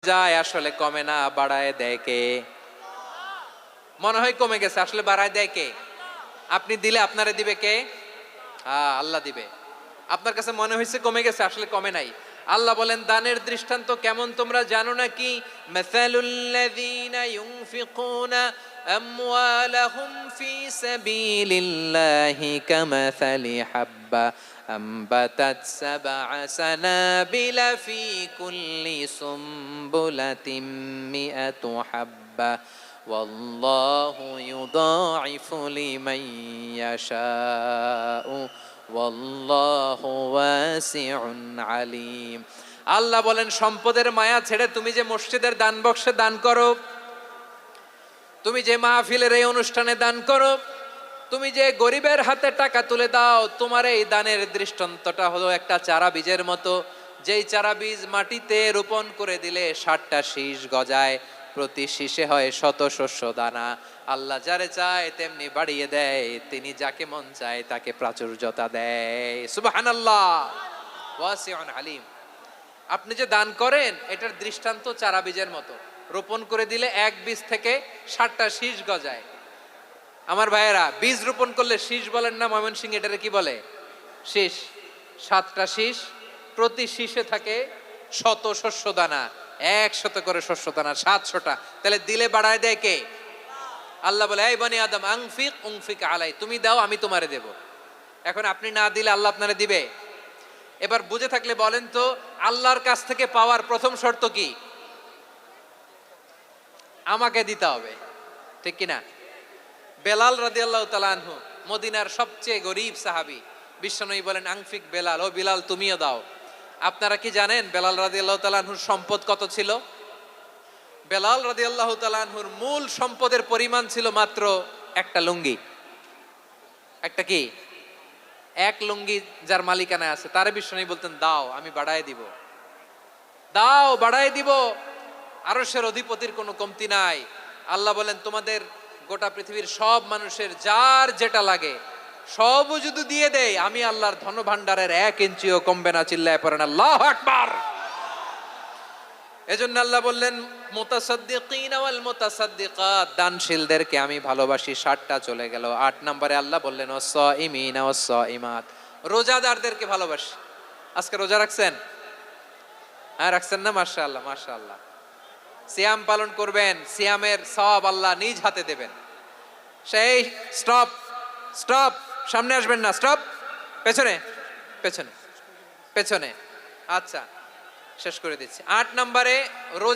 যায় আসলে কমে না, বাড়ায় দেয় কে? মনে হয় কমে গেছে, আসলে বাড়ায় দেয় কে? আপনি দিলে আপনারে দিবে কে? আল্লাহ দিবে। আপনার কাছে মনে হয়েছে কমে গেছে, আসলে কমে নাই। আল্লাহ বলেন দানের দৃষ্টান্ত কেমন তোমরা জানো নাকি? মাসালুল্লাযীনা ইউনফিকুনা আমওয়ালাহুম ফি সাবিলিল্লাহি কামাসালি হাব্বা আম্বাতাত সাবআ সানাবিলা ফি কুল্লি সুমবুলাতিন মিআতু হাব্বা ওয়াল্লাহু ইউদাঈফু লিমান ইয়াশাউ ওয়াল্লাহু ওয়াসিউন আলিম। আল্লাহ বলেন সম্পদের মায়া ছেড়ে তুমি যে মসজিদের দান বক্সে দান করো, তুমি যে মাহফিলের এই অনুষ্ঠানে দান করো, তুমি যে গরিবের হাতে টাকা তুলে দাও, তোমার এই দানের দৃষ্টান্তটা হলো একটা চারা বীজের মতো। যেই চারা বীজ মাটিতে রোপণ করে দিলে 60টা শীষ গজায়, প্রতি শীষে হয় শত শস্য দানা। আল্লাহ যারে চায় তেমনি বাড়িয়ে দেয়, তিনি যাকে মন চায় তাকে প্রাচুর্যতা দেয়। সুবহানাল্লাহ, ওয়াসিউন আলিম। আপনি যে দান করেন এটার দৃষ্টান্ত চারা বীজের মতো, রোপণ করে দিলে এক বীজ থেকে 60টা শীষ গজায়। আমার ভাইয়েরা, বীজ রোপণ করলে শীষ বলেন না ময়মনসিংহ, এটারে কি বলে? শীষ। 7টা শীষ, প্রতি শীষে থাকে শত শস্য দানা, 100 করে শস্য দানা, 700টা। তাহলে দিলে বাড়ায় দেয় কে? আল্লাহ বলে এই বনি আদম আনফিক উনফিক আলাই, তুমি দাও আমি তোমারে দেব। এখন আপনি না দিলে আল্লাহ আপনারে দিবে? এবার বুঝে থাকলে বলেন তো, আল্লাহর কাছ থেকে পাওয়ার প্রথম শর্ত কি? আমাকে দিতে হবে, ঠিক কিনা? বেলাল রাদিয়াল্লাহু তাআলা আনহু, মদিনার সবচেয়ে গরীব সাহাবী, বিশ্বনবী বলেন আনফিক বেলাল, ও বিলাল তুমিও দাও। আপনারা কি জানেন বেলাল রাদিয়াল্লাহু তাআলা আনহুর সম্পদ কত ছিল? বেলাল রাদিয়াল্লাহু তাআলা আনহুর মূল সম্পদের পরিমাণ ছিল মাত্র একটা লুঙ্গি। একটা কি? এক লুঙ্গি যার মালিকানায় আছে তারে বিশ্বনবী বলতেন দাও আমি বাড়ায় দিব, দাও বাড়ায় দিব। আরশের অধিপতির কোনো কমতি নাই। আল্লাহ বলেন তোমাদের গোটা পৃথিবীর সব মানুষের যার যেটা লাগে সবও যদি দিয়ে দেয়, আমি আল্লাহর ধন ভাণ্ডারের 1 ইঞ্চিও কমবে না। চিল্লায় পড়েন আল্লাহু আকবার। এজন্য আল্লাহ বললেন মুতাসাদ্দিকিন ওয়াল মুতাসাদ্দিকাত, দানশীলদেরকে আমি ভালোবাসি। 60টা চলে গেল। 8 নম্বরে আল্লাহ বললেন ওয়াস-সাইমিন ওয়াস-সাইমাত, রোজাদারদেরকে ভালোবাসি। আজকে রোজা রাখছেন? হ্যাঁ রাখছেন না? মাশাআল্লাহ মাশাআল্লাহ। সিয়াম পালন করবেন, সিয়ামের সওয়াব আল্লাহ নিজ হাতে দেবেন। সেই স্টপ স্টপ, সামনে আসবেন না, স্টপ, পেছনে পেছনে পেছনে। আচ্ছা শেষ করে দিচ্ছি। 8 নম্বরে